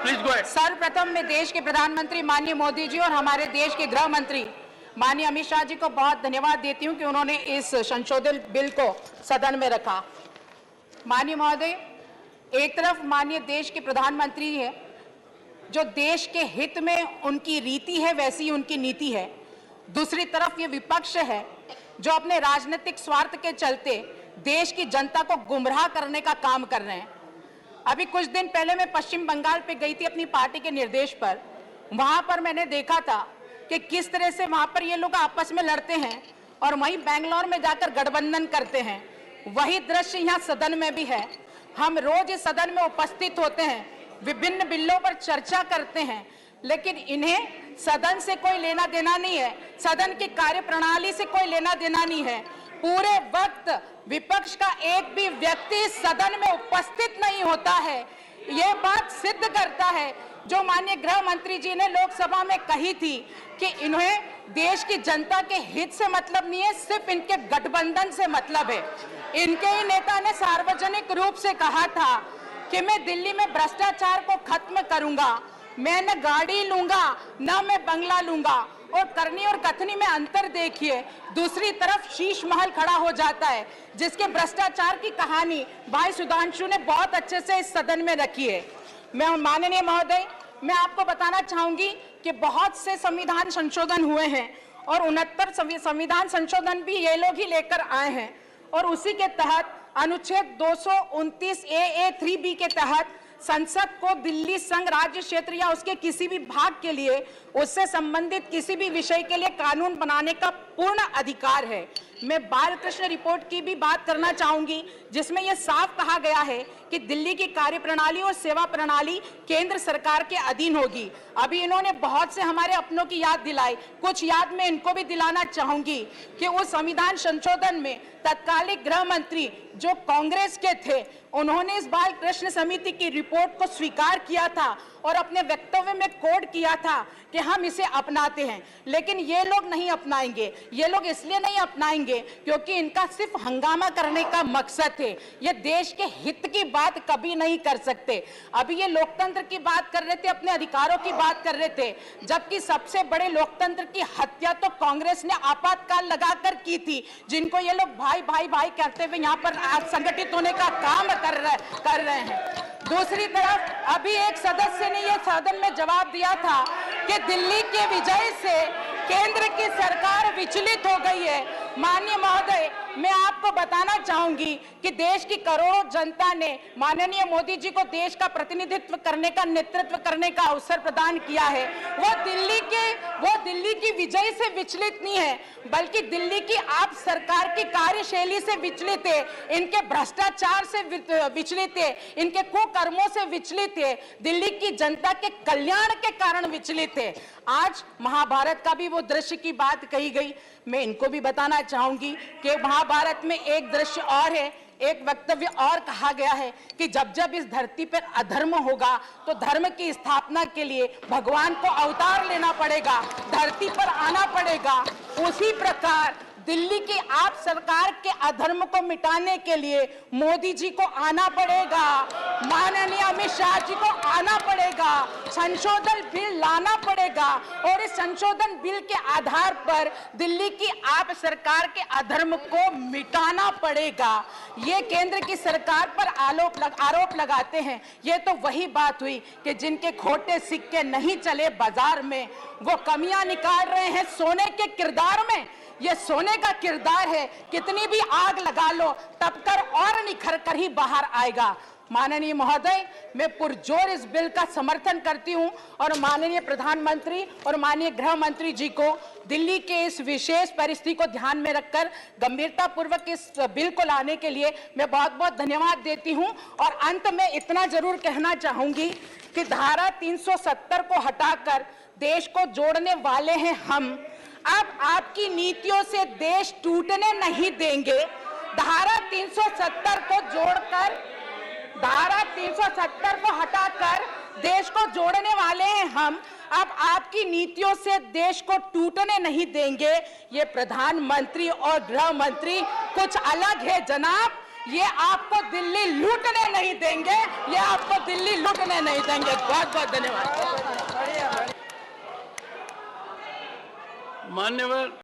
Please go ahead. सर्वप्रथम मैं देश के प्रधानमंत्री माननीय मोदी जी और हमारे देश के गृह मंत्री माननीय अमित शाह जी को बहुत धन्यवाद देती हूं कि उन्होंने इस संशोधित बिल को सदन में रखा। माननीय महोदय, एक तरफ माननीय देश के प्रधानमंत्री है, जो देश के हित में उनकी रीति है वैसी ही उनकी नीति है। दूसरी तरफ ये विपक्ष है जो अपने राजनीतिक स्वार्थ के चलते देश की जनता को गुमराह करने का काम कर रहे हैं। अभी कुछ दिन पहले मैं पश्चिम बंगाल पे गई थी अपनी पार्टी के निर्देश पर। वहां पर मैंने देखा था कि किस तरह से वहां पर ये लोग आपस में लड़ते हैं और वहीं बेंगलोर में जाकर गठबंधन करते हैं। वही दृश्य यहाँ सदन में भी है। हम रोज इस सदन में उपस्थित होते हैं, विभिन्न बिलों पर चर्चा करते हैं, लेकिन इन्हें सदन से कोई लेना देना नहीं है, सदन की कार्यप्रणाली से कोई लेना देना नहीं है। पूरे वक्त विपक्ष का एक भी व्यक्ति सदन में उपस्थित नहीं होता है। ये बात सिद्ध करता है जो माननीय गृह मंत्री जी ने लोकसभा में कही थी कि इन्हें देश की जनता के हित से मतलब नहीं है, सिर्फ इनके गठबंधन से मतलब है। इनके ही नेता ने सार्वजनिक रूप से कहा था कि मैं दिल्ली में भ्रष्टाचार को खत्म करूंगा, मैं न गाड़ी लूंगा न मैं बंगला लूंगा। और करनी और कथनी में अंतर देखिए। दूसरी तरफ शीश महल खड़ा हो जाता है, जिसके भ्रष्टाचार की कहानी भाई सुधांशु ने बहुत अच्छे से इस सदन में रखी है। मैं माननीय महोदय, मैं आपको बताना चाहूंगी कि बहुत से संविधान संशोधन हुए हैं और 69 संविधान संशोधन भी ये लोग ही लेकर आए हैं और उसी के तहत अनुच्छेद 229 AA 3B के तहत संसद को दिल्ली संघ राज्य क्षेत्र या उसके किसी भी भाग के लिए उससे संबंधित किसी भी विषय के लिए कानून बनाने का पूर्ण अधिकार है। मैं बालकृष्ण रिपोर्ट की भी बात करना चाहूंगी, जिसमें यह साफ कहा गया है कि दिल्ली की कार्यप्रणाली और सेवा प्रणाली केंद्र सरकार के अधीन होगी। अभी इन्होंने बहुत से हमारे अपनों की याद दिलाई, कुछ याद मैं इनको भी दिलाना चाहूंगी कि उस संविधान संशोधन में तत्कालिक गृह मंत्री जो कांग्रेस के थे, उन्होंने इस बाल कृष्ण समिति की रिपोर्ट को स्वीकार किया था और अपने वक्तव्य में कोड किया था कि हम इसे अपनाते हैं। लेकिन ये लोग नहीं अपनाएंगे। ये लोग इसलिए नहीं अपनाएंगे क्योंकि इनका सिर्फ हंगामा करने का मकसद है। ये देश के हित की बात कभी नहीं कर सकते। अभी ये लोकतंत्र की बात कर रहे थे, अपने अधिकारों की बात कर रहे थे, जबकि सबसे बड़े लोकतंत्र की हत्या तो कांग्रेस ने आपातकाल लगाकर की थी, जिनको ये लोग भाई भाई भाई कहते हुए यहाँ पर संगठित होने का काम कर रहे हैं। दूसरी तरफ अभी एक सदस्य ने यह सदन में जवाब दिया था कि दिल्ली के विजय से केंद्र की सरकार विचलित हो गई है। माननीय महोदय, मैं आपको बताना चाहूंगी कि देश की करोड़ों जनता ने माननीय मोदी जी को देश का प्रतिनिधित्व करने का, नेतृत्व करने का अवसर प्रदान किया है। वो दिल्ली की विजय से विचलित नहीं है, बल्कि दिल्ली की आप सरकार की कार्यशैली से विचलित है, इनके भ्रष्टाचार से विचलित है, इनके कुकर्मों से विचलित है, दिल्ली की जनता के कल्याण के कारण विचलित है। आज महाभारत का भी वो दृश्य की बात कही गई, मैं इनको भी बताना चाहूंगी कि महाभारत में एक दृश्य और है, एक वक्तव्य और कहा गया है कि जब जब इस धरती पर अधर्म होगा तो धर्म की स्थापना के लिए भगवान को अवतार लेना पड़ेगा, धरती पर आना पड़ेगा। उसी प्रकार दिल्ली की आप सरकार के अधर्म को मिटाने के लिए मोदी जी को आना पड़ेगा, माननीय अमित शाह जी को आना पड़ेगा, संशोधन बिल लाना पड़ेगा और इस संशोधन बिल के आधार पर दिल्ली की आप सरकार के अधर्म को मिटाना पड़ेगा। ये केंद्र की सरकार पर आरोप लगाते हैं। ये तो वही बात हुई कि जिनके खोटे सिक्के नहीं चले बाजार में, वो कमियां निकाल रहे हैं सोने के किरदार में। ये सोने का किरदार है, कितनी भी आग लगा लो तब कर और निखर कर ही बाहर आएगा। माननीय महोदय, मैं पुरजोर इस बिल का समर्थन करती हूं और माननीय प्रधानमंत्री और माननीय गृह मंत्री जी को दिल्ली के इस विशेष परिस्थिति को ध्यान में रखकर गंभीरता पूर्वक इस बिल को लाने के लिए मैं बहुत बहुत धन्यवाद देती हूं। और अंत में इतना जरूर कहना चाहूंगी कि धारा 370 को हटाकर देश को जोड़ने वाले हैं हम। अब आपकी नीतियों से देश टूटने नहीं देंगे। धारा 370 को जोड़कर, धारा 370 को हटाकर देश को जोड़ने वाले हैं हम। अब आपकी नीतियों से देश को टूटने नहीं देंगे। ये प्रधानमंत्री और गृह मंत्री कुछ अलग है जनाब, ये आपको दिल्ली लूटने नहीं देंगे, ये आपको दिल्ली लूटने नहीं देंगे। बहुत बहुत धन्यवाद। मान्यवर